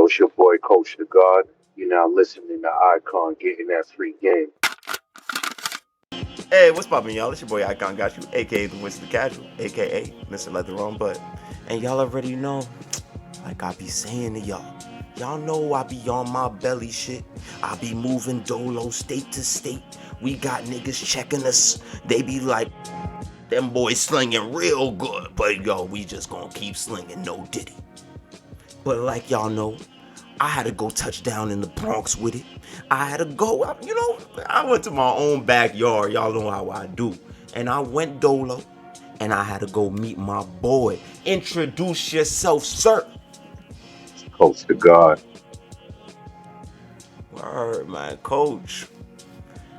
it's your boy, Coachdagod. You're now listening to Icon getting that free game. Hey, what's poppin', y'all? It's your boy Icon Got You, aka the Winston Casual, aka Mr. Leather on Butt. And y'all already know, like I be saying to y'all know I be on my belly shit. I be moving dolo state to state. We got niggas checking us. They be like, them boys slinging real good. But yo, we just gonna keep slinging, no diddy. But like y'all know, I had to go touchdown in the Bronx with it. I had to go, I went to my own backyard. Y'all know how I do. And I went dolo, and I had to go meet my boy. Introduce yourself, sir. Coachdagod. Word, man, coach.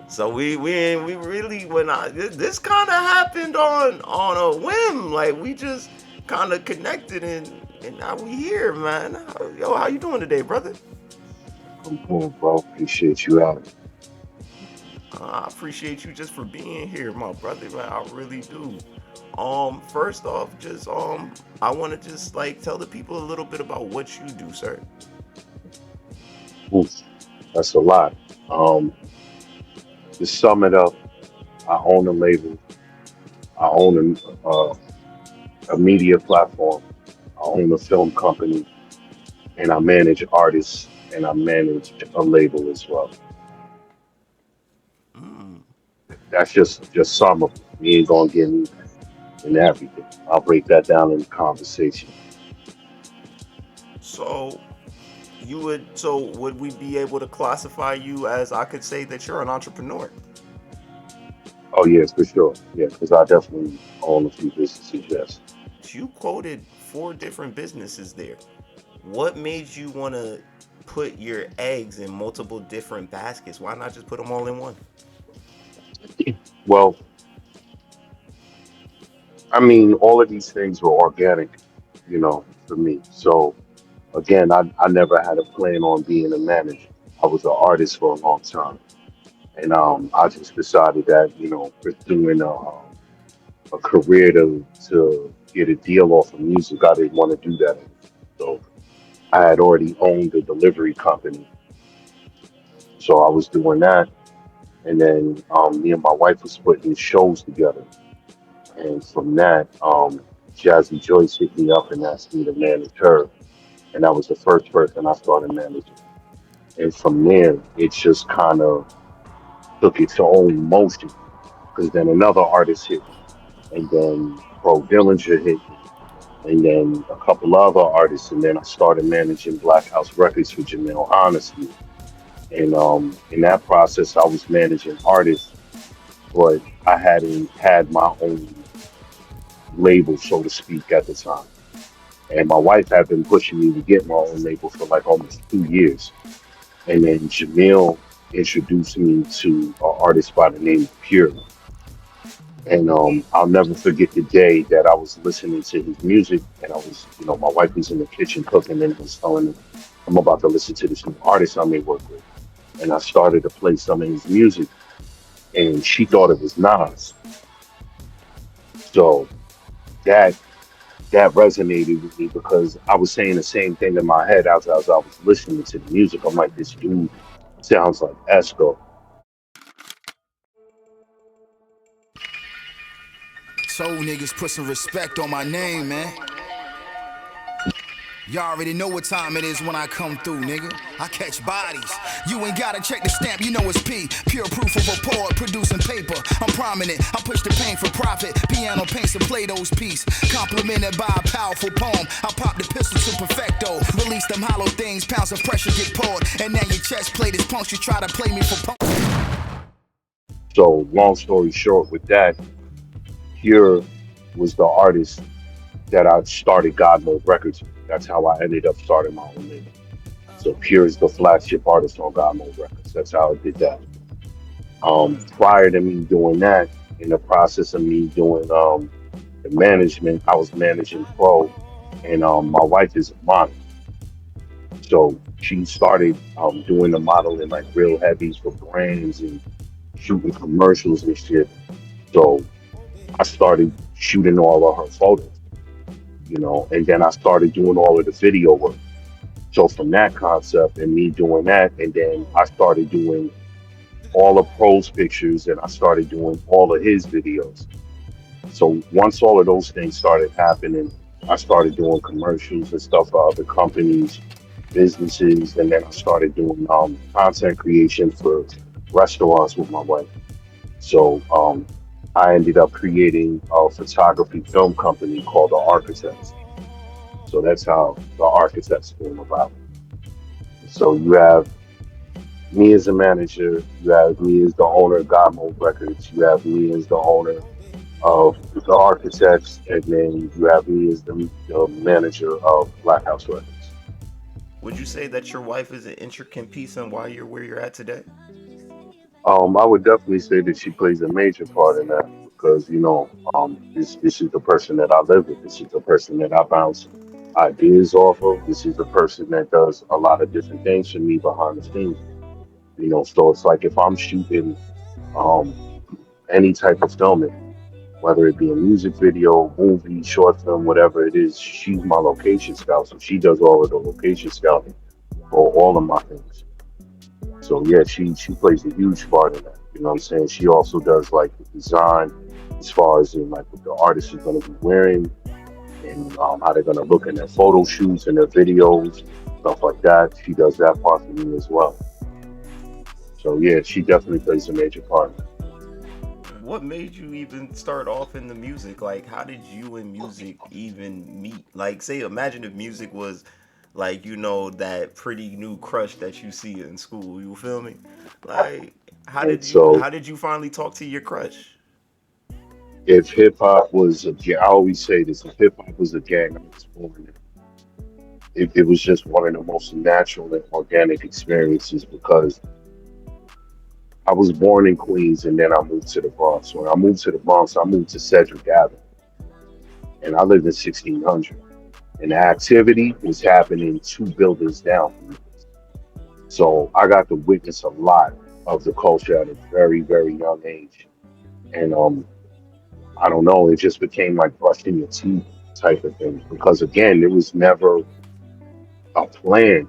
So we really this kind of happened on a whim. Like we just kind of connected and now we here, man. How you doing today, brother? I'm cool, bro. Appreciate you out. I appreciate you just for being here, my brother, man. I really do. First off, just I want to just like tell the people a little bit about what you do, sir. Oof, that's a lot. Um, to sum it up, I own a label. I own a media platform. I own a film company, and I manage artists, and I manage a label as well. Mm. That's just some of it. We ain't gonna get in everything. I'll break that down in the conversation. So would we be able to classify you as I could say that you're an entrepreneur? Oh yes, for sure. Yeah, because I definitely own a few businesses. Yes. You quoted 4 different businesses there. What made you want to put your eggs in multiple different baskets? Why not just put them all in one? Well, I mean, all of these things were organic, for me. So again, I never had a plan on being a manager. I was an artist for a long time, and I just decided that pursuing a career to get a deal off of music, I didn't want to do that. So I had already owned a delivery company, so I was doing that, and then me and my wife was putting shows together. And from that, Jazzy Joyce hit me up and asked me to manage her. And that was the first person I started managing. And from there, it just kind of took its own motion. Because then another artist hit me. And then Pro Dillinger hit me. And then a couple other artists. And then I started managing Black House Records for Jamel Honesty. And in that process, I was managing artists, but I hadn't had my own label, so to speak, at the time. And my wife had been pushing me to get my own label for like almost 2 years. And then Jamil introduced me to an artist by the name of Pure. And I'll never forget the day that I was listening to his music, and I was, my wife was in the kitchen cooking, and was telling me, I'm about to listen to this new artist I may work with. And I started to play some of his music, and she thought it was Nas. So that that resonated with me because I was saying the same thing in my head as I was listening to the music. I'm like, this dude sounds like Esco. Soul niggas put some respect on my name, man. Y'all already know what time it is when I come through, nigga. I catch bodies. You ain't gotta check the stamp, you know it's P. Pure proof of a poet producing paper. I'm prominent, I push the pain for profit. Piano paints and Plato's piece. Complimented by a powerful poem. I pop the pistol to perfecto. Release them hollow things, pounds of pressure get poured. And now your chest plate is punks, you try to play me for punk. So long story short, with that, Pure was the artist that I started God Mode Records with. That's how I ended up starting my own label. So Pure is the flagship artist on God Mode Records. That's how I did that. Prior to me doing that, in the process of me doing the management, I was managing Pro, and my wife is a model. So she started doing the modeling like real heavies for brands and shooting commercials and shit. So I started shooting all of her photos, and then I started doing all of the video work. So from that concept and me doing that, and then I started doing all of Pro's pictures and I started doing all of his videos. So once all of those things started happening, I started doing commercials and stuff for other companies, businesses, and then I started doing content creation for restaurants with my wife. So I ended up creating a photography film company called The Architects. So that's how The Architects came about. So you have me as a manager, you have me as the owner of God Mode Records, you have me as the owner of the Architects, and then you have me as the manager of Black House Records. Would you say that your wife is an intricate piece in why you're where you're at today? I would definitely say that she plays a major part in that because this is the person that I live with. This is the person that I bounce ideas off of. This is the person that does a lot of different things for me behind the scenes. So it's like if I'm shooting um, any type of filming, whether it be a music video, movie, short film, whatever it is, she's my location scout. So she does all of the location scouting for all of my things. So yeah, she plays a huge part in that. You know what I'm saying? She also does like the design as far as in like what the artist is gonna be wearing and how they're gonna look in their photo shoots and their videos, stuff like that. She does that part for me as well. So yeah, she definitely plays a major part. What made you even start off in the music? Like, how did you and music even meet? Like, say, imagine if music was like, that pretty new crush that you see in school. You feel me? Like, how And did you so how did you finally talk to your crush? if hip hop was a gang, I always say this, if hip hop was a gang, I was born in. It was just one of the most natural and organic experiences because I was born in Queens and then I moved to the Bronx. When I moved to the Bronx, I moved to Cedric Avenue and I lived in 1600. And the activity was happening two buildings down from me. So I got to witness a lot of the culture at a very, very young age. And I don't know, it just became like brushing your teeth type of thing. Because again, there was never a plan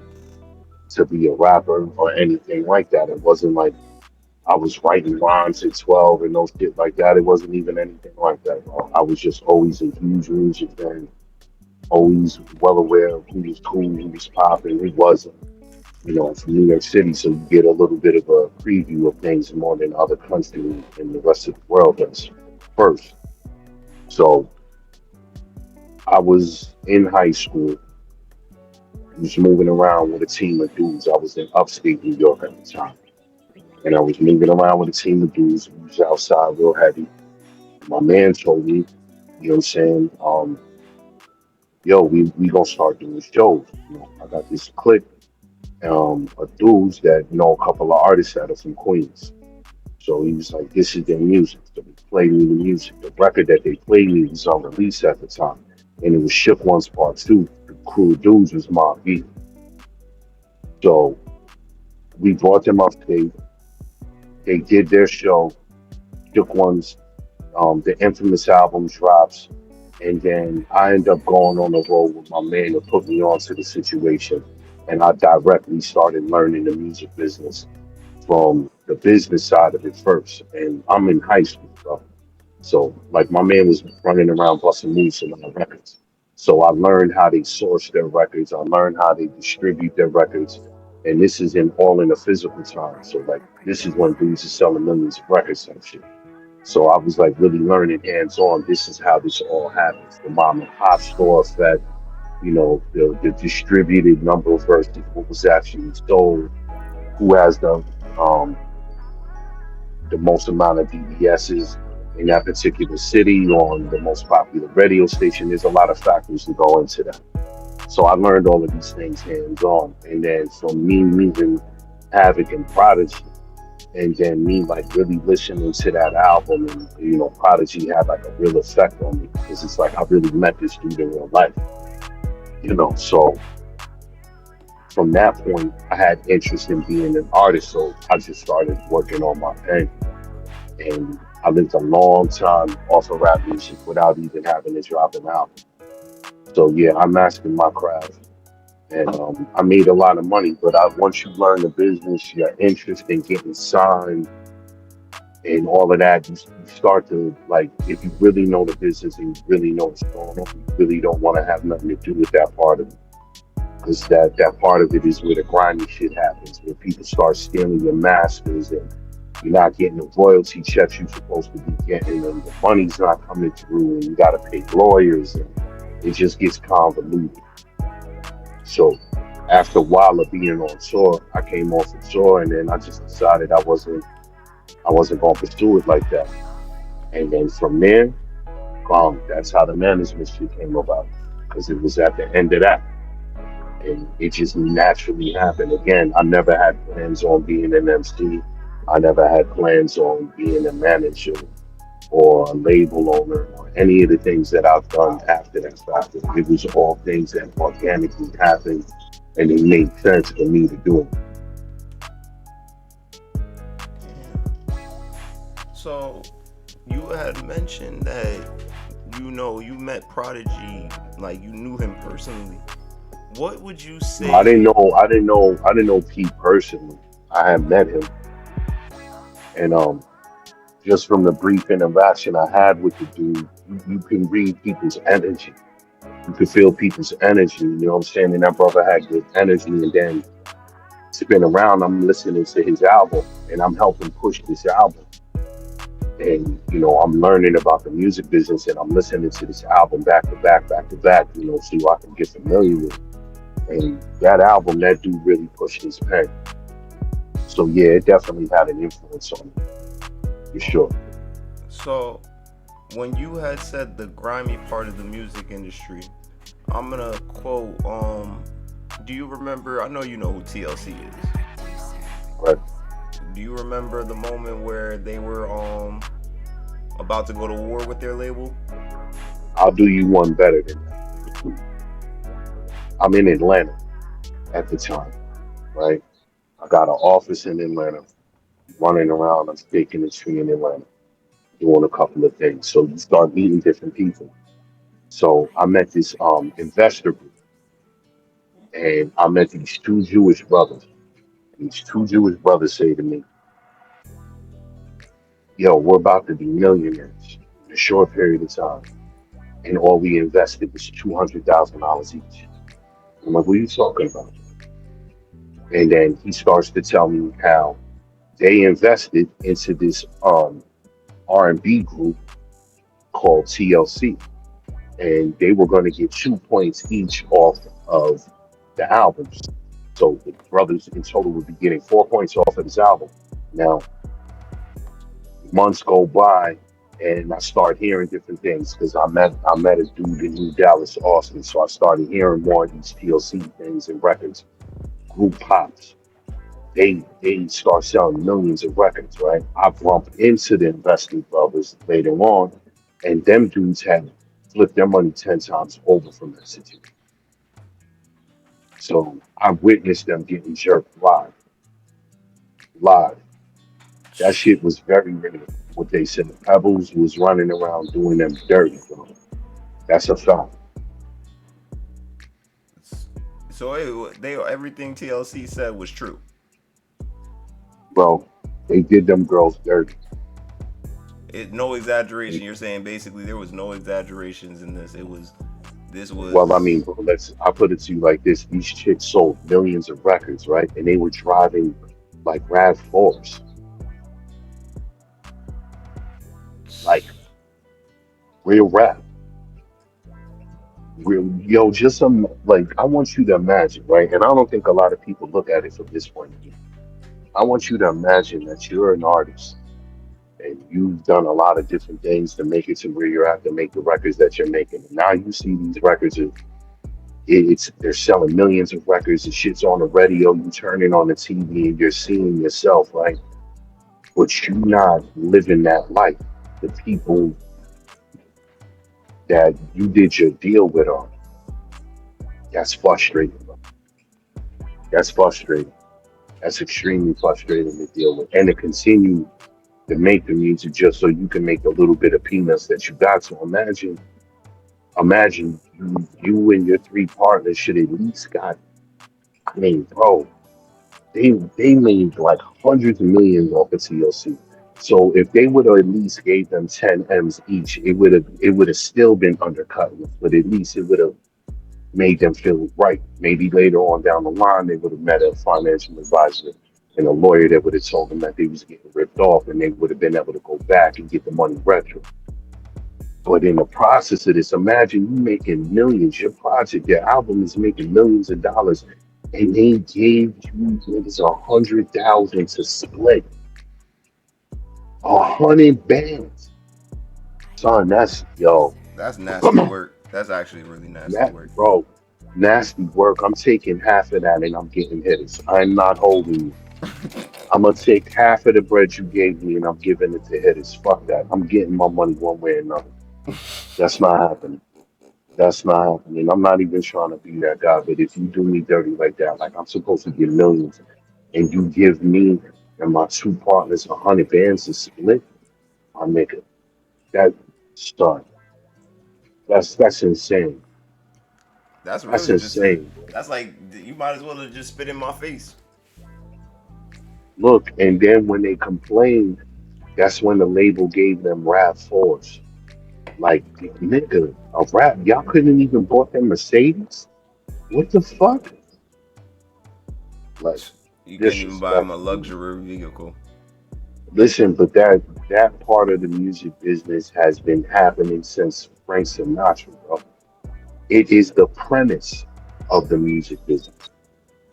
to be a rapper or anything like that. It wasn't like I was writing rhymes at 12 and no shit like that. It wasn't even anything like that. I was just always a huge music fan, always well aware of who was cool, who was popping, who wasn't. From New York City, so you get a little bit of a preview of things more than other countries and the rest of the world does first. So I was in high school, was moving around with a team of dudes. I was in upstate New York at the time. And I was moving around with a team of dudes. We was outside real heavy. My man told me, you know what I'm saying, yo, we gonna start doing shows. I got this clique of dudes that know a couple of artists that are from Queens. So he was like, this is their music. So they played me the music. The record that they played me was unreleased at the time. And it was Shook One's Part 2. The crew of dudes was Mob V. So we brought them up. They did their show. Shook One's the infamous album drops. And then I end up going on the road with my man to put me onto the situation. And I directly started learning the music business from the business side of it first. And I'm in high school, bro. So like my man was running around busting moves in my records. So I learned how they source their records. I learned how they distribute their records. And this is in all in the physical time. So like this is when dudes are selling millions of records and shit. So I was like really learning hands on. This is how this all happens. The mom and pop store effect, the distributed number of verses, what was actually sold, who has um the most amount of DBSs in that particular city on the most popular radio station. There's a lot of factors that go into that. So I learned all of these things hands on. And then from me meeting Havoc and Prodigy, and then me like really listening to that album, and Prodigy had like a real effect on me because it's like I really met this dude in real life. So from that point I had interest in being an artist, so I just started working on my pen. And I lived a long time off of rap music without even having to drop an album. So yeah, I mastered my craft and I made a lot of money. But once you learn the business, your interest in getting signed and all of that, you start to like, if you really know the business and you really know what's going on, you really don't want to have nothing to do with that part of it. Because that part of it is where the grimy shit happens, where people start stealing your masters and you're not getting the royalty checks you're supposed to be getting, and the money's not coming through, and you got to pay lawyers, and it just gets convoluted. So after a while of being on tour, I came off the tour, and then I just decided I wasn't going to pursue it like that. And then from there, that's how the management shit came about, because it was at the end of that. And it just naturally happened. Again, I never had plans on being an MC. I never had plans on being a manager or a label owner or any of the things that I've done after that fact. It was all things that organically happened and it made sense for me to do it. So you had mentioned that you met Prodigy, like you knew him personally. What would you No, I say? didn't know I didn't know I didn't know Pete personally. I had met him, and just from the brief interaction I had with the dude, you can read people's energy. You could feel people's energy, you know what I'm saying? And that brother had good energy, and then spin around, I'm listening to his album and I'm helping push this album. And, I'm learning about the music business and I'm listening to this album back to back, so I can get familiar with it. And that album, that dude really pushed his pen. So yeah, it definitely had an influence on me, for sure. So when you had said the grimy part of the music industry, I'm gonna quote. Do you remember? I know you know who TLC is. But Do you remember the moment where they were about to go to war with their label? I'll do you one better than that. I'm in Atlanta at the time, right? I got an office in Atlanta, running around, I'm taking the tree in Atlanta, doing a couple of things. So you start meeting different people. So I met this investor group, and I met these two Jewish brothers. These two Jewish brothers say to me, "Yo, we're about to be millionaires in a short period of time, and all we invested was $200,000 each." I'm like, "What are you talking about?" And then he starts to tell me how they invested into this R&B group called TLC, and they were going to get 2 points each off of the albums. So the brothers in total would be getting 4 points off of this album. Now, months go by, and I start hearing different things because I met a dude in New Dallas, Austin. So I started hearing more of these TLC things and records. Group pops. They start selling millions of records, right? I bumped into the investing brothers later on, and them dudes had flipped their money 10 times over from that situation. So I witnessed them getting jerked live. That shit was very real. What they said, Pebbles was running around doing them dirty, bro. That's a fact, So they everything TLC said was true. bro. They did them girls dirty. No And, exaggeration. You're saying basically there was no exaggerations in this. This well, I was mean, bro, I put it to you like this: these chicks sold millions of records, right? And they were driving like RAV4s, like real rap. Real, yo, just some like I want you to imagine, right? And I don't think a lot of people look at it from this point of view. I want you to imagine that you're an artist and you've done a lot of different things to make it to where you're at to make the records that you're making. And now you see these records it's they're selling millions of records, the shit's on the radio, you turn it on the TV and you're seeing yourself, right? But you're not living that life. The people that you did your deal with on, that's frustrating, bro. That's frustrating. That's extremely frustrating to deal with. And to continue to make the music just so you can make a little bit of peanuts that you got. So imagine you and your three partners should at least got. I mean, bro, they made like hundreds of millions off of TLC. So if they would have at least gave them 10 M's each, it would have still been undercutting, but at least it would have made them feel right. Maybe later on down the line, they would have met a financial advisor and a lawyer that would have told them that they was getting ripped off, and they would have been able to go back and get the money retro. But in the process of this, imagine you making millions. Your project, your album is making millions of dollars, and they gave you niggas 100,000 to split 100 bands. Son, that's yo, That's nasty work. That's actually really nasty that work. bro, nasty work. I'm taking half of that and I'm getting hitters. I'm not holding you. I'm gonna take half of the bread you gave me and I'm giving it to hitters. Fuck that. I'm getting my money one way or another. That's not happening. That's not happening. I'm not even trying to be that guy, but if you do me dirty like that, like I'm supposed to get millions, and you give me and my two partners 100 bands to split, I make it. That son, that's insane. That's That's really just a. insane, bro. That's like you might as well have just spit in my face. Look, and then when they complained, that's when the label gave them Rap Force. Like, nigga, a rap, y'all couldn't even bought them Mercedes? What the fuck? Like, You couldn't even buy him a disrespectful. luxury vehicle. Listen, but that part of the music business has been happening since Frank Sinatra, bro. It is the premise of the music business.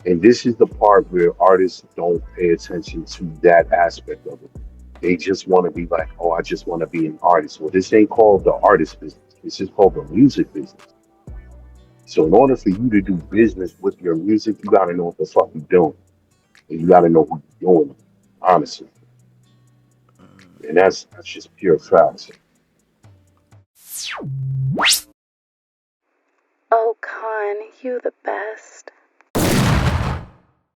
And this is the part where artists don't pay attention to that aspect of it. They just want to be like, oh, I just want to be an artist. Well, this ain't called the artist business. This is called the music business. So in order for you to do business with your music, you gotta know what the fuck you're doing. And you gotta know who you're doing it, honestly. And that's just pure facts. Oh, Con, you the best.